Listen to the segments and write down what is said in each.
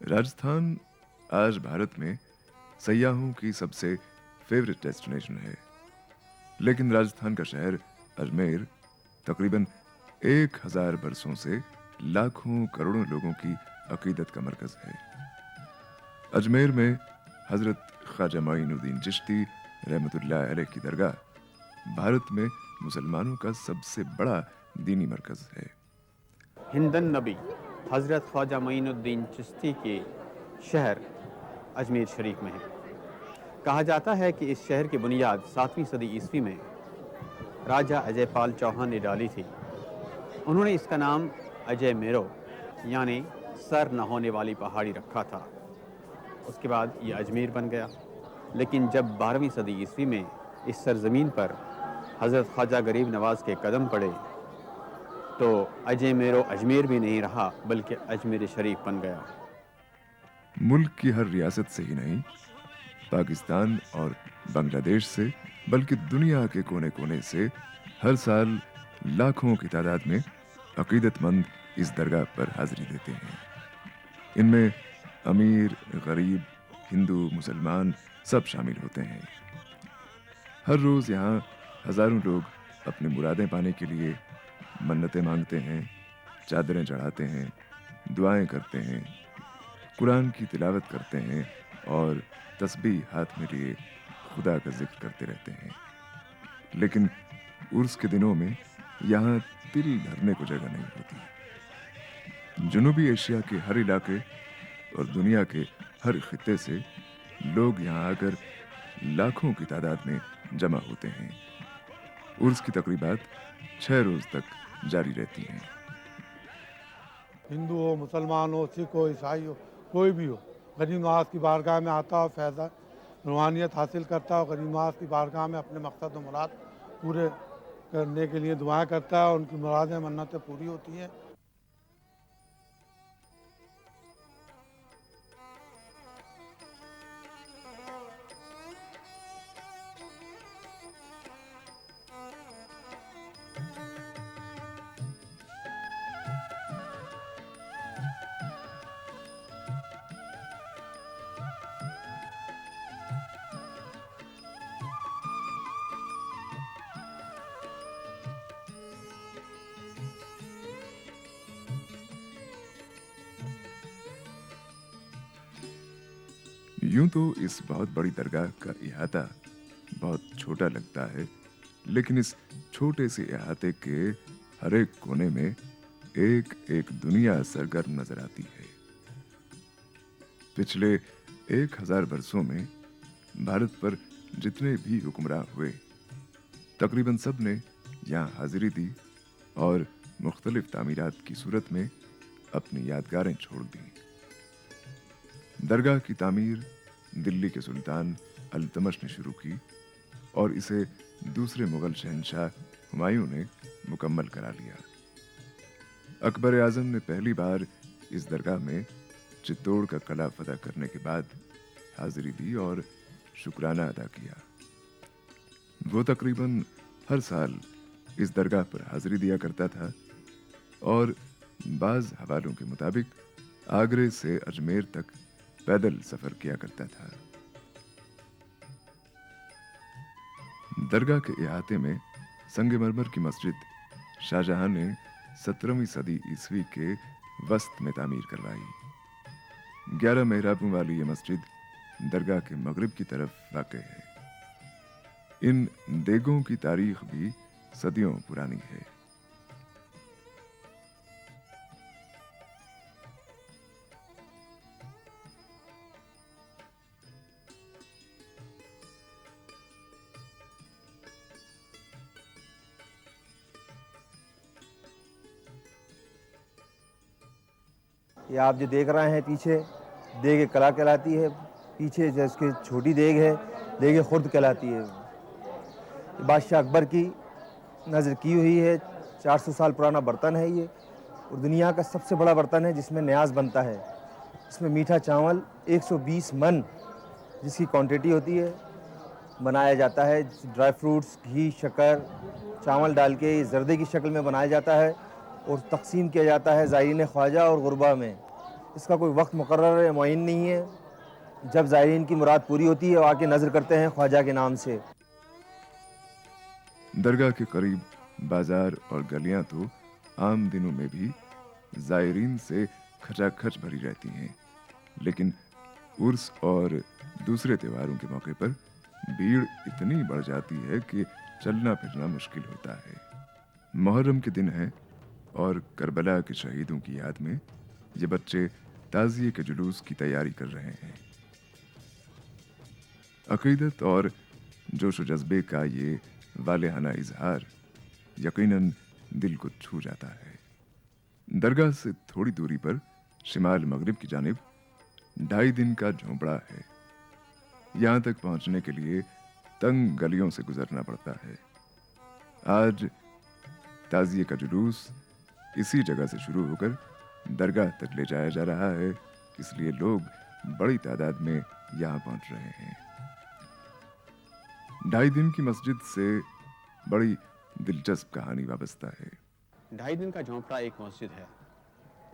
राजस्थान आज भारत में सयाहों की सबसे फेवरेट डेस्टिनेशन है। लेकिन राजस्थान का शहर अजमेर तकरीबन 1000 बरसों से लाखों करोड़ों लोगों की अकीदत का मरकज है। अजमेर में हजरत ख्वाजा मोइनुद्दीन चिश्ती रहमतुल्लाह अलैह की दरगाह भारत में मुसलमानों का सबसे बड़ा दीनी मरकज है। हिंदन नबी हज़रत ख्वाजा मोइनुद्दीन चिश्ती के शहर अजमेर शरीफ में है। कहा जाता है कि इस शहर की बुनियाद 7वीं सदी ईस्वी में राजा अजयपाल चौहान ने डाली थी। उन्होंने इसका नाम अजय मेरो यानी सर न होने वाली पहाड़ी रखा था। उसके बाद ये अजमेर बन गया। लेकिन जब 12वीं सदी ईस्वी में इस सरजमीन पर हज़रत ख्वाजा गरीब नवाज के कदम पड़े तो अजय मेरो अजमेर भी नहीं रहा बल्कि अजमेर शरीफ बन गया। मुल्क की हर रियासत से ही नहीं, पाकिस्तान और बांग्लादेश से बल्कि दुनिया के कोने कोने से हर साल लाखों की तादाद में अकीदतमंद इस दरगाह पर हाजिरी देते हैं। इनमें अमीर, गरीब, हिंदू, मुसलमान सब शामिल होते हैं। हर रोज यहाँ हजारों लोग अपनी मुरादें पाने के लिए मन्नतें मांगते हैं, चादरें चढ़ाते हैं, दुआएं करते हैं, कुरान की तिलावत करते हैं और तस्बीह हाथ में लिए खुदा का जिक्र करते रहते हैं। लेकिन उर्स के दिनों में यहाँ तिल धरने को जगह नहीं होती। जनूबी एशिया के हर इलाके और दुनिया के हर खित्ते से लोग यहाँ आकर लाखों की तादाद में जमा होते हैं। उर्स की तकरीबात 6 रोज तक जारी रहती हैं। हिंदू हो, मुसलमान हो, सिख हो, ईसाई हो, कोई भी हो, गरीब नवाज की बारगाह में आता हो, फैज़ा रूहानियत हासिल करता हो, गरीब नवाज की बारगाह में अपने मकसद और मुराद पूरे करने के लिए दुआएं करता है। उनकी मुरादें मन्नतें पूरी होती हैं। यूं तो इस बहुत बड़ी दरगाह का इहाता बहुत छोटा लगता है, लेकिन इस छोटे से इहाते के हर एक कोने में एक एक दुनिया सरगर्म नजर आती है। पिछले 1000 वर्षों में भारत पर जितने भी हुक्मरान हुए तकरीबन सब ने यहाँ हाजिरी दी और मुख्तलिफ तामीरात की सूरत में अपनी यादगारें छोड़ दी। दरगाह की तामीर दिल्ली के सुल्तान अल्तमश ने शुरू की और इसे दूसरे मुगल शहंशाह हुमायूं ने मुकम्मल करा लिया। अकबर आजम ने पहली बार इस दरगाह में चित्तौड़ का किला फतह करने के बाद हाजिरी दी और शुक्राना अदा किया। वो तकरीबन हर साल इस दरगाह पर हाजिरी दिया करता था और बाज हवालों के मुताबिक आगरे से अजमेर तक पैदल सफर किया करता था। दरगाह के इहाते में संगमरमर की मस्जिद शाहजहां ने 17वीं सदी ईस्वी के वस्त में तामीर करवाई। 11 मेहराबों वाली ये मस्जिद दरगाह के मगरिब की तरफ वाक़ई है। इन देगों की तारीख भी सदियों पुरानी है। ये आप जो देख रहे हैं पीछे, देग कला कहलाती है। पीछे जो इसकी छोटी देग है, देग खुर्द कहलाती है। बादशाह अकबर की नज़र की हुई है। 400 साल पुराना बर्तन है ये, और दुनिया का सबसे बड़ा बर्तन है जिसमें न्याज बनता है। इसमें मीठा चावल 120 मन जिसकी क्वांटिटी होती है बनाया जाता है। ड्राई फ्रूट्स, घी, शक्कर, चावल डाल के जर्दे की शक्ल में बनाया जाता है और तकसीम किया जाता है ज़ायरीन ख्वाजा और गुरबा में। इसका कोई वक्त मुकर्रर या मुअय्यन नहीं है। जब ज़ायरीन की मुराद पूरी होती है वो आके नज़र करते हैं ख्वाजा के नाम से। दरगाह के करीब बाजार और गलियां तो आम दिनों में भी जायरीन से खचाखच भरी रहती हैं, लेकिन उर्स और दूसरे त्योहारों के मौके पर भीड़ इतनी बढ़ जाती है कि चलना फिरना मुश्किल होता है। मुहर्रम के दिन है और करबला के शहीदों की याद में ये बच्चे ताज़िए के जुलूस की तैयारी कर रहे हैं। अकीदत और जोश व जज्बे का ये वालेहाना इजहार यकीनन दिल को छू जाता है। दरगाह से थोड़ी दूरी पर शिमाल मगरिब की जानिब 2.5 दिन का झोंपड़ा है। यहां तक पहुंचने के लिए तंग गलियों से गुजरना पड़ता है। आज ताजिए का जुलूस इसी जगह से शुरू होकर दरगाह तक ले जाया जा रहा है, इसलिए लोग बड़ी तादाद में यहां पहुंच रहे हैं। 2.5 दिन की मस्जिद से बड़ी दिलचस्प कहानी वाबस्ता है। 2.5 दिन का झोंपड़ा एक मस्जिद है।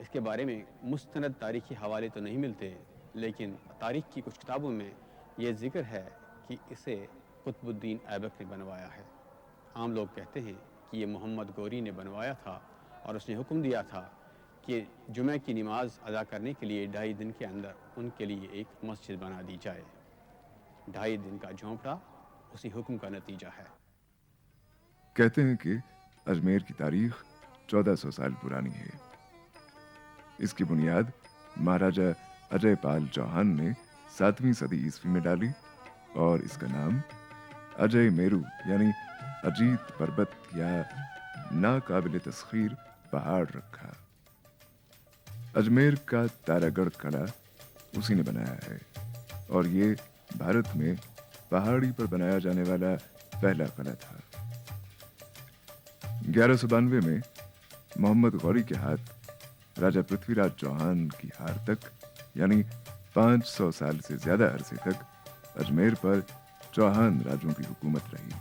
इसके बारे में मुस्तनद तारीखी हवाले तो नहीं मिलते, लेकिन तारीख की कुछ किताबों में यह जिक्र है कि इसे कुतुबुद्दीन ऐबक ने बनवाया है। आम लोग कहते हैं कि ये मोहम्मद गौरी ने बनवाया था और उसने हुक्म दिया था कि जुमे की नमाज अदा करने के लिए 2.5 दिन के अंदर उनके लिए एक मस्जिद बना दी जाए। 2.5 दिन का झोंपड़ा उसी हुक्म का नतीजा है। कहते हैं कि अजमेर की तारीख 1400 साल पुरानी है। इसकी बुनियाद महाराजा अजय पाल चौहान ने 7वीं सदी ईस्वी में डाली और इसका नाम अजय मेरू यानी अजीत पर्वत या नाकाबिले तस्खीर पहाड़ रखा। अजमेर का तारागढ़ किला उसी ने बनाया है और ये भारत में पहाड़ी पर बनाया जाने वाला पहला किला था। 1192 में मोहम्मद गौरी के हाथ राजा पृथ्वीराज चौहान की हार तक यानी 500 साल से ज्यादा अरसे तक अजमेर पर चौहान राजों की हुकूमत रही।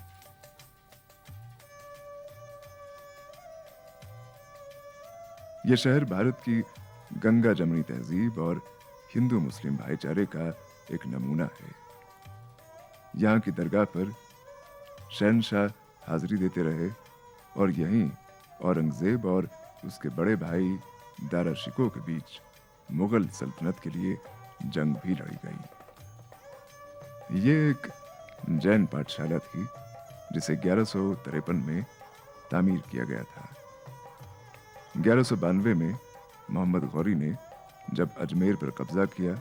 यह शहर भारत की गंगा जमनी तहजीब और हिंदू मुस्लिम भाईचारे का एक नमूना है। यहाँ की दरगाह पर शहनशाह हाजिरी देते रहे और यहीं औरंगजेब और उसके बड़े भाई दारा शिकोह के बीच मुगल सल्तनत के लिए जंग भी लड़ी गई। ये एक जैन पाठशाला थी जिसे 1153 में तामीर किया गया था। 1192 में मोहम्मद गौरी ने जब अजमेर पर कब्जा किया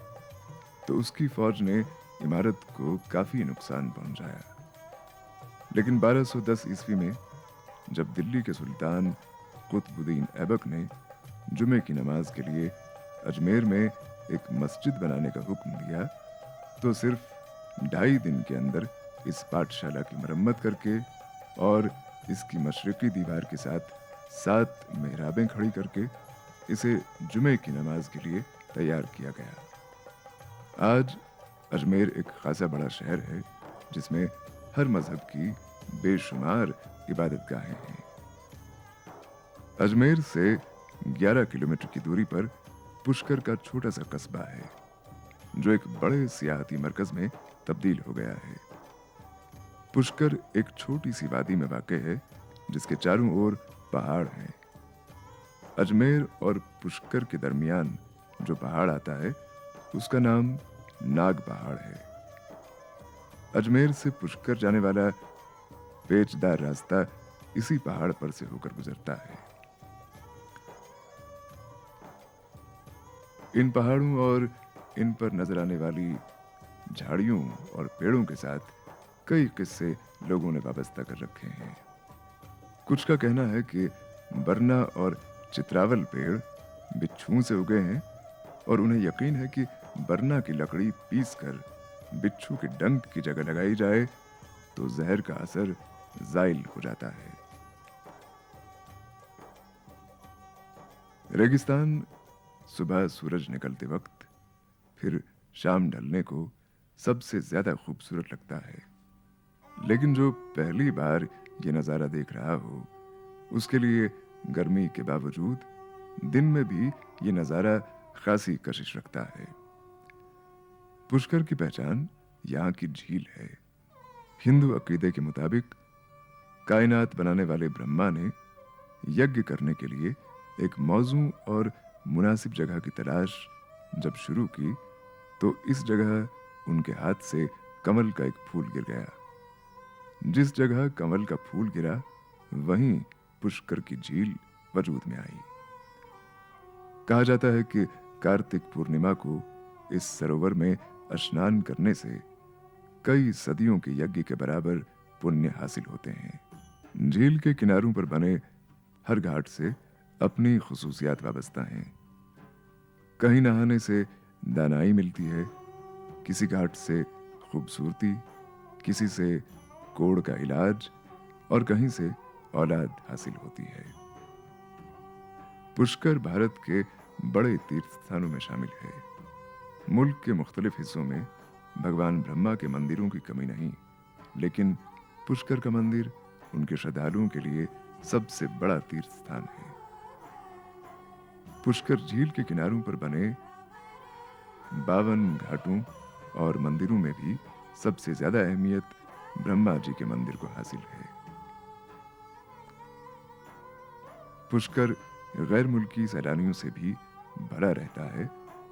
तो उसकी फौज ने इमारत को काफी नुकसान पहुंचाया, लेकिन 1210 ईस्वी में जब दिल्ली के सुल्तान कुतुबुद्दीन ऐबक ने जुमे की नमाज के लिए अजमेर में एक मस्जिद बनाने का हुक्म दिया तो सिर्फ 2.5 दिन के अंदर इस पाठशाला की मरम्मत करके और इसकी मशरकी दीवार के साथ 7 मेहराबें खड़ी करके इसे जुमे की नमाज के लिए तैयार किया गया। आज अजमेर एक खासा बड़ा शहर है जिसमें हर मजहब की बेशुमार इबादतगाहें हैं। अजमेर से 11 किलोमीटर की दूरी पर पुष्कर का छोटा सा कस्बा है जो एक बड़े सियाहती मरकज में तब्दील हो गया है। पुष्कर एक छोटी सी वादी में वाक़ है जिसके चारों ओर पहाड़ हैं। अजमेर और पुष्कर के दरमियान जो पहाड़ आता है उसका नाम नाग पहाड़ है। अजमेर से पुष्कर जाने वाला पेचदार रास्ता इसी पहाड़ पर से होकर गुजरता है। इन पहाड़ों और इन पर नजर आने वाली झाड़ियों और पेड़ों के साथ कई किस्से लोगों ने वाबस्ता कर रखे हैं। कुछ का कहना है कि बरना और चित्रावल पेड़ बिच्छुओं से उगे हैं और उन्हें यकीन है कि बरना की लकड़ी पीसकर बिच्छू के डंक की जगह लगाई जाए तो जहर का असर जाइल हो जाता है। रेगिस्तान सुबह सूरज निकलते वक्त, फिर शाम ढलने को सबसे ज्यादा खूबसूरत लगता है। लेकिन जो पहली बार ये नज़ारा देख रहा हो, उसके लिए गर्मी के बावजूद दिन में भी ये नज़ारा खासी कशिश रखता है। पुष्कर की पहचान यहाँ की झील है। हिंदू अकीदे के मुताबिक कायनात बनाने वाले ब्रह्मा ने यज्ञ करने के लिए एक मौजू और मुनासिब जगह की तलाश जब शुरू की, तो इस जगह उनके हाथ से कमल का एक फूल गिर गया। जिस जगह कमल का फूल गिरा, वहीं पुष्कर की झील वजूद में आई। कहा जाता है कि कार्तिक पूर्णिमा को इस सरोवर में स्नान करने से कई सदियों के यज्ञ के बराबर पुण्य हासिल होते हैं। झील के किनारों पर बने हर घाट से अपनी खुसूसियात वाबस्ता हैं। कहीं नहाने से दानाई मिलती है, किसी घाट से खूबसूरती, किसी से कोढ़ का इलाज और कहीं से औलाद हासिल होती है। पुष्कर भारत के बड़े तीर्थ स्थानों में शामिल है। मुल्क के मुख्तलिफ हिस्सों में भगवान ब्रह्मा के मंदिरों की कमी नहीं, लेकिन पुष्कर का मंदिर उनके श्रद्धालुओं के लिए सबसे बड़ा तीर्थ स्थान है। पुष्कर झील के किनारों पर बने 52 घाटों और मंदिरों में भी सबसे ज्यादा अहमियत ब्रह्मा जी के मंदिर को हासिल है। पुष्कर गैर मुल्की सैलानियों से भी भरा रहता है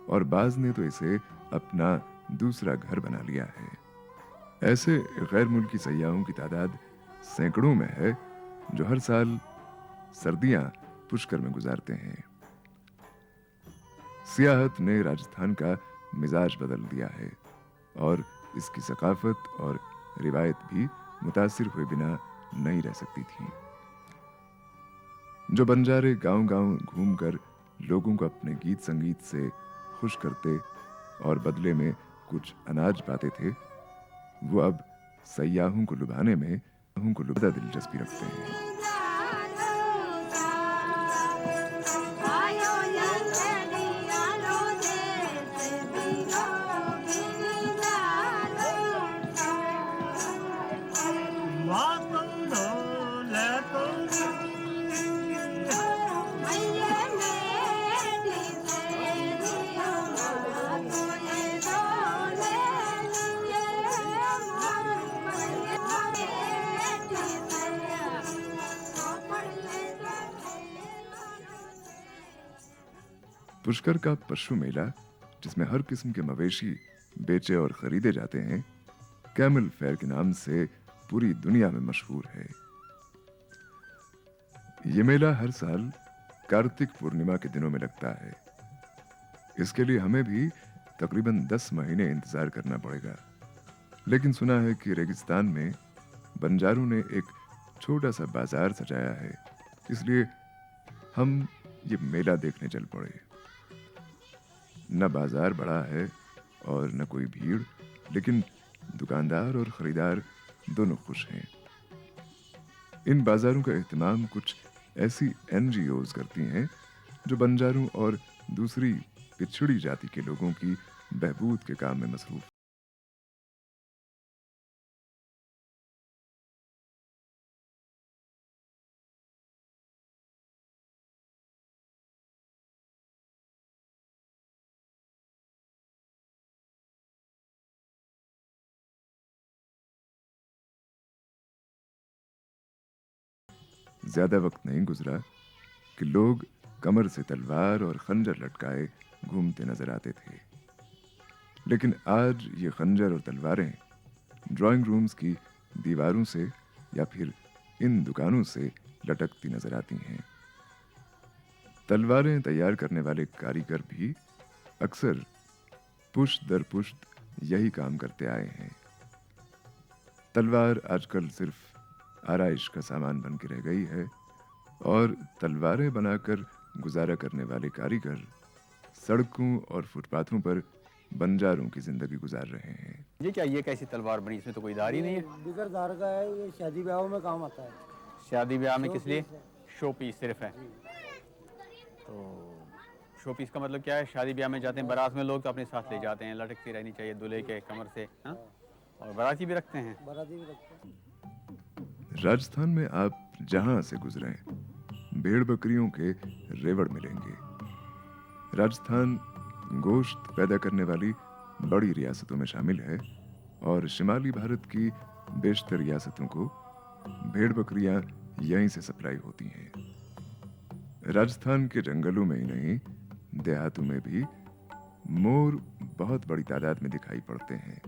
और बाज ने तो इसे अपना दूसरा घर बना लिया है। ऐसे गैर मुल्की सयाहों की तादाद सैकड़ों में है जो हर साल सर्दियां पुष्कर में गुजारते हैं। सियाहत ने राजस्थान का मिजाज बदल दिया है और इसकी सकाफत और रिवायत भी मुतासिर हुए बिना नहीं रह सकती थी। जो बंजारे गांव-गांव घूमकर लोगों को अपने गीत संगीत से खुश करते और बदले में कुछ अनाज पाते थे, वो अब सयाहों को लुभाने में ज्यादा दिलचस्पी रखते हैं। पुष्कर का पशु मेला, जिसमें हर किस्म के मवेशी बेचे और खरीदे जाते हैं, कैमल फेयर के नाम से पूरी दुनिया में मशहूर है। ये मेला हर साल कार्तिक पूर्णिमा के दिनों में लगता है। इसके लिए हमें भी तकरीबन 10 महीने इंतजार करना पड़ेगा। लेकिन सुना है कि रेगिस्तान में बंजारों ने एक छोटा सा बाजार सजाया है, इसलिए हम ये मेला देखने चल पड़े। न बाजार बड़ा है और न कोई भीड़, लेकिन दुकानदार और खरीदार दोनों खुश हैं। इन बाजारों का एहतमाम कुछ ऐसी NGOs करती हैं जो बंजारों और दूसरी पिछड़ी जाति के लोगों की बहबूद के काम में मसरूफ। ज्यादा वक्त नहीं गुजरा कि लोग कमर से तलवार और खंजर लटकाए घूमते नजर आते थे। लेकिन आज ये खंजर और तलवारें ड्राइंग रूम्स की दीवारों से या फिर इन दुकानों से लटकती नजर आती हैं। तलवारें तैयार करने वाले कारीगर भी अक्सर पुश्त दर पुश्त यही काम करते आए हैं। तलवार आजकल सिर्फ आराइश का सामान बन के रह गई है और तलवारें बनाकर गुजारा करने वाले कारीगर सड़कों और फुटपाथों पर बंजारों की जिंदगी गुजार रहे हैं। ये क्या, ये कैसी तलवार बनी, इसमें तो कोई धार ही नहीं है। बिगर धार का है, ये शादी ब्याह में काम आता है। शादी ब्याह में शो किस लिए? पीस है। शो पीस सिर्फ है। तो शो पीस का मतलब क्या है? शादी ब्याह में जाते हैं बारात में लोग तो अपने साथ ले जाते हैं, लटकती रहनी चाहिए दूल्हे के कमर से, हाँ? और बाराती भी रखते हैं। बाराती भी रखते हैं। राजस्थान में आप जहां से गुजरें, भेड़ बकरियों के रेवड़ मिलेंगे। राजस्थान गोश्त पैदा करने वाली बड़ी रियासतों में शामिल है और शिमाली भारत की बेशतर रियासतों को भेड़ बकरियां यहीं से सप्लाई होती हैं। राजस्थान के जंगलों में ही नहीं, देहातों में भी मोर बहुत बड़ी तादाद में दिखाई पड़ते हैं।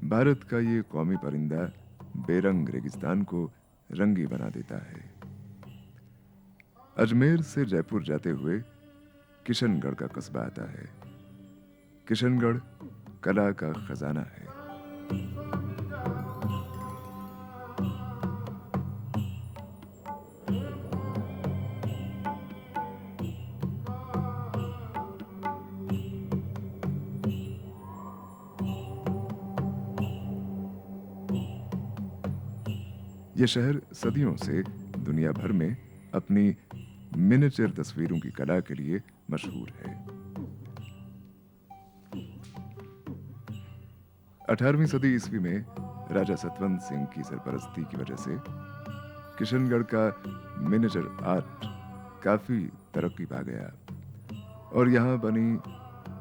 भारत का ये कौमी परिंदा बेरंग रेगिस्तान को रंगी बना देता है। अजमेर से जयपुर जाते हुए किशनगढ़ का कस्बा आता है। किशनगढ़ कला का खजाना है। यह शहर सदियों से दुनिया भर में अपनी मिनिएचर तस्वीरों की कला के लिए मशहूर है। 18वीं सदी ईस्वी में राजा सतवंत सिंह की सरपरस्ती की वजह से किशनगढ़ का मिनिएचर आर्ट काफी तरक्की पा गया और यहाँ बनी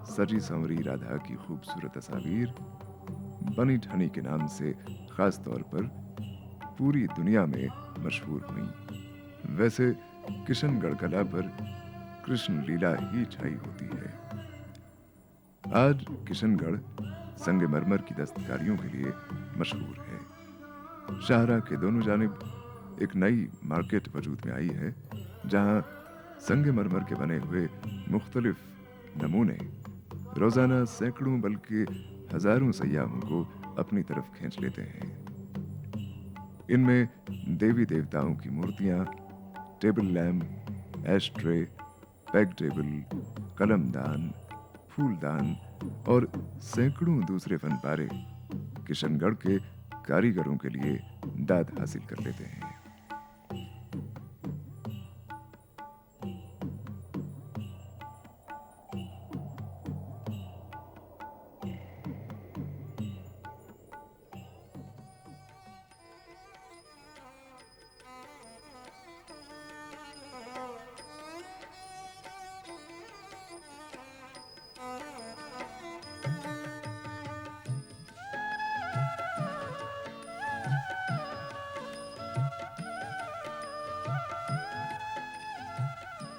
सजी संवरी राधा की खूबसूरत तस्वीर बनी ठनी के नाम से खास तौर पर पूरी दुनिया में मशहूर हुई। वैसे किशनगढ़ कला पर कृष्ण लीला ही छाई होती है। आज किशनगढ़ संगमरमर की दस्तकारियों के लिए मशहूर है। शाहराह के दोनों जानिब एक नई मार्केट वजूद में आई है, जहां संगमरमर के बने हुए मुख्तलिफ नमूने रोजाना सैकड़ों बल्कि हजारों सयाहों को अपनी तरफ खींच लेते हैं। इनमें देवी देवताओं की मूर्तियां, टेबल लैम्प, एश ट्रे, पैग टेबल, कलमदान, फूलदान और सैकड़ों दूसरे फनपारे किशनगढ़ के कारीगरों के लिए दाद हासिल कर लेते हैं।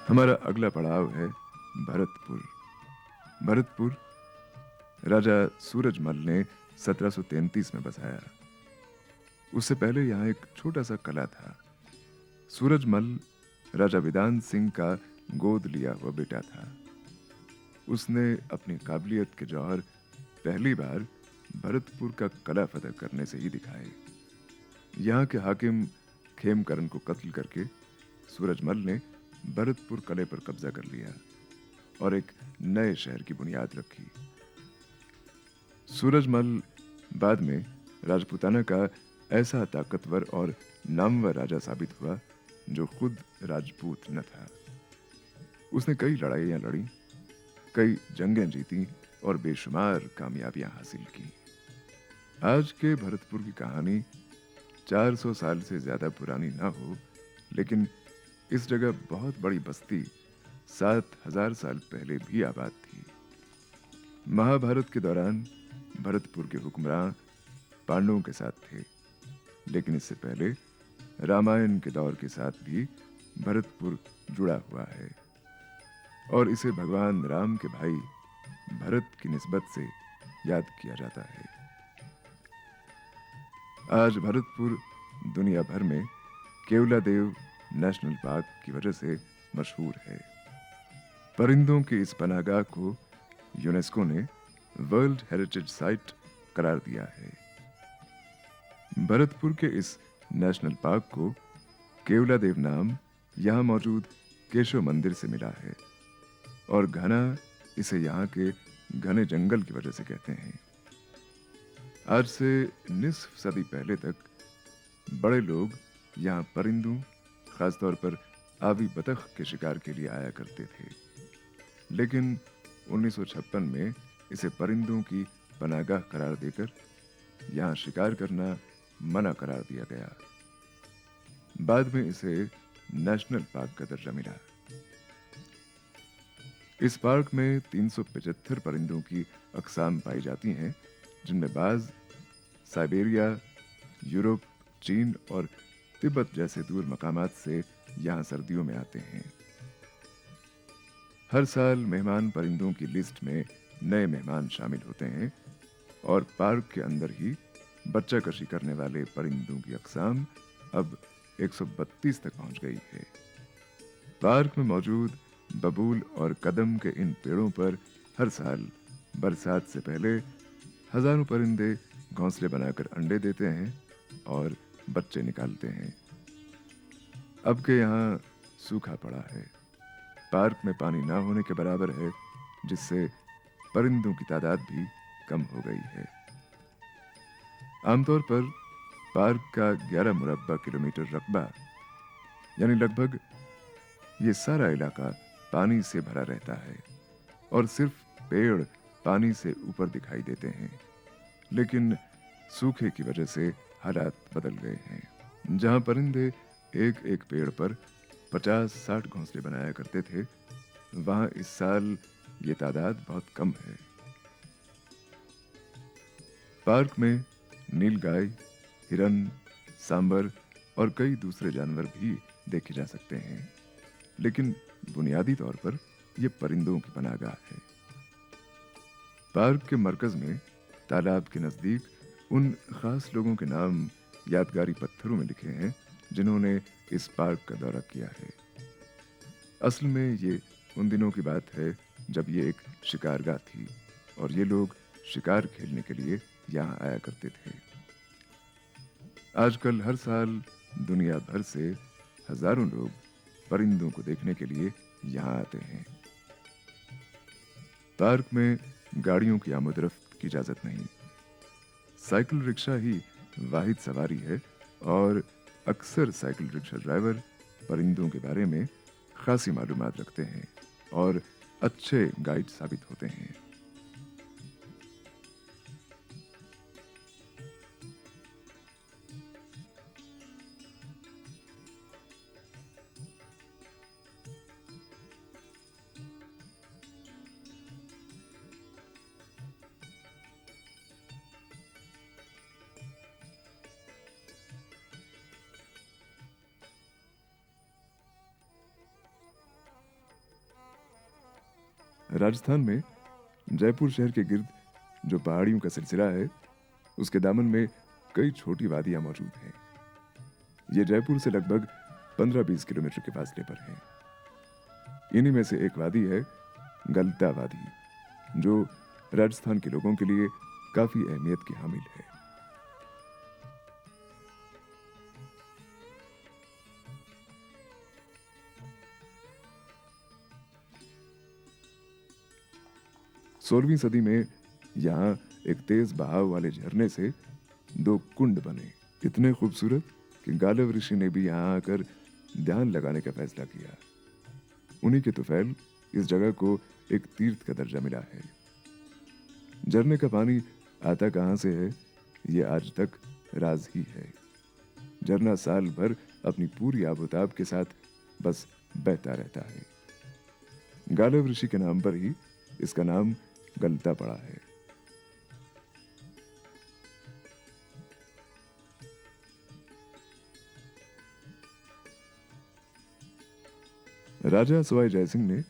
हमारा अगला पड़ाव है भरतपुर। भरतपुर राजा सूरजमल ने 1733 में बसाया। उससे पहले यहाँ एक छोटा सा कला था। सूरजमल राजा विदान सिंह का गोद लिया हुआ बेटा था। उसने अपनी काबिलियत के जौहर पहली बार भरतपुर का कला फतह करने से ही दिखाए। यहाँ के हाकिम खेमकरण को कत्ल करके सूरजमल ने भरतपुर कले पर कब्जा कर लिया और एक नए शहर की बुनियाद रखी। सूरजमल बाद में राजपूताना का ऐसा ताकतवर और नामवर राजा साबित हुआ जो खुद राजपूत न था। उसने कई लड़ाइयां लड़ी, कई जंगें जीती और बेशुमार कामयाबियां हासिल की। आज के भरतपुर की कहानी 400 साल से ज्यादा पुरानी ना हो, लेकिन इस जगह बहुत बड़ी बस्ती 7000 साल पहले भी आबाद थी। महाभारत के दौरान भरतपुर के हुक्मरां पांडवों के साथ थे, लेकिन इससे पहले रामायण के दौर के साथ भी भरतपुर जुड़ा हुआ है और इसे भगवान राम के भाई भरत की निस्बत से याद किया जाता है। आज भरतपुर दुनिया भर में केवलादेव नेशनल पार्क की वजह से मशहूर है। परिंदों की इस पनाहगाह को यूनेस्को ने वर्ल्ड हेरिटेज साइट करार दिया है। भरतपुर के इस नेशनल पार्क को केवलादेव नाम यहां मौजूद केशव मंदिर से मिला है और घना इसे यहाँ के घने जंगल की वजह से कहते हैं। आज से निस्फ सदी पहले तक बड़े लोग यहाँ परिंदों, खासतौर पर आवी बतख के शिकार के लिए आया करते थे, लेकिन 1956 में इसे परिंदों की पनाहगाह करार देकर यहाँ शिकार करना मना करार दिया गया। बाद में इसे नेशनल पार्क का दर्जा मिला। इस पार्क में 375 परिंदों की अक़साम पाई जाती हैं, जिनमें बाज साइबेरिया, यूरोप, चीन और तिब्बत जैसे दूर मकामात से यहाँ सर्दियों में आते हैं। हर साल मेहमान परिंदों की लिस्ट में नए मेहमान शामिल होते हैं और पार्क के अंदर ही बच्चा कशी करने वाले परिंदों की अक़साम अब 132 तक पहुंच गई है। पार्क में मौजूद बबूल और कदम के इन पेड़ों पर हर साल बरसात से पहले हजारों परिंदे घोंसले बनाकर अंडे देते हैं और बच्चे निकालते हैं। अब के यहाँ सूखा पड़ा है, पार्क में पानी ना होने के बराबर है, जिससे परिंदों की तादाद भी कम हो गई है। आमतौर पर पार्क का 11 मुरब्बा किलोमीटर रकबा यानी लगभग ये सारा इलाका पानी से भरा रहता है और सिर्फ पेड़ पानी से ऊपर दिखाई देते हैं। लेकिन सूखे की वजह से हालात बदल गए हैं। जहां परिंदे एक एक पेड़ पर 50-60 घोंसले बनाया करते थे, वहां इस साल ये तादाद बहुत कम है। पार्क में नीलगाय, हिरन, सांबर और कई दूसरे जानवर भी देखे जा सकते हैं, लेकिन बुनियादी तौर पर यह परिंदों की पनाहगाह है। पार्क के मरकज में तालाब के नजदीक उन खास लोगों के नाम यादगारी पत्थरों में लिखे हैं जिन्होंने इस पार्क का दौरा किया है। असल में ये उन दिनों की बात है जब ये एक शिकारगाह थी और ये लोग शिकार खेलने के लिए यहाँ आया करते थे। आजकल हर साल दुनिया भर से हजारों लोग परिंदों को देखने के लिए यहाँ आते हैं। पार्क में गाड़ियों की आमद-रफ्त की इजाजत नहीं। साइकिल रिक्शा ही वाहिद सवारी है और अक्सर साइकिल रिक्शा ड्राइवर परिंदों के बारे में खासी मालूमात रखते हैं और अच्छे गाइड साबित होते हैं। राजस्थान में जयपुर शहर के गिर्द जो पहाड़ियों का सिलसिला है, उसके दामन में कई छोटी वादियां मौजूद हैं। ये जयपुर से लगभग 15-20 किलोमीटर के फासले पर हैं। इन्हीं में से एक वादी है गलता वादी, जो राजस्थान के लोगों के लिए काफी अहमियत की हामिल है। सोलहवीं सदी में यहाँ एक तेज बहाव वाले झरने से 2 कुंड बने, इतने खूबसूरत कि गालव ऋषि ने भी यहाँ आकर ध्यान लगाने का फैसला किया। उन्हीं के तुफैल इस जगह को एक तीर्थ का दर्जा मिला है। झरने का पानी आता कहाँ से है, ये आज तक राज ही है। झरना साल भर अपनी पूरी आबोताब के साथ बस बहता रहता है। गालव ऋषि के नाम पर ही इसका नाम गलता पड़ा है। राजा सवाई जयसिंह ने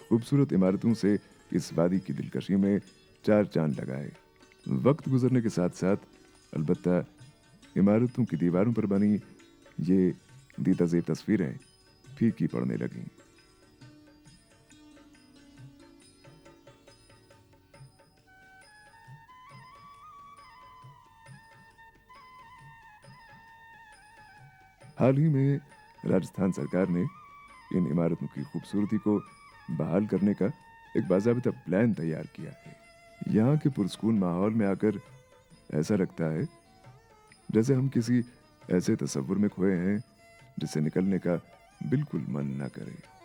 खूबसूरत इमारतों से इस वादी की दिलकशी में 4 चांद लगाए। वक्त गुजरने के साथ साथ अलबत्ता इमारतों की दीवारों पर बनी ये दीदाजेब तस्वीरें फीकी पड़ने लगीं। हाल ही में राजस्थान सरकार ने इन इमारतों की खूबसूरती को बहाल करने का एक बाज़ाबिता प्लान तैयार किया है। यहाँ के पुरस्कून माहौल में आकर ऐसा लगता है जैसे हम किसी ऐसे तसव्वुर में खोए हैं जिससे निकलने का बिल्कुल मन ना करे।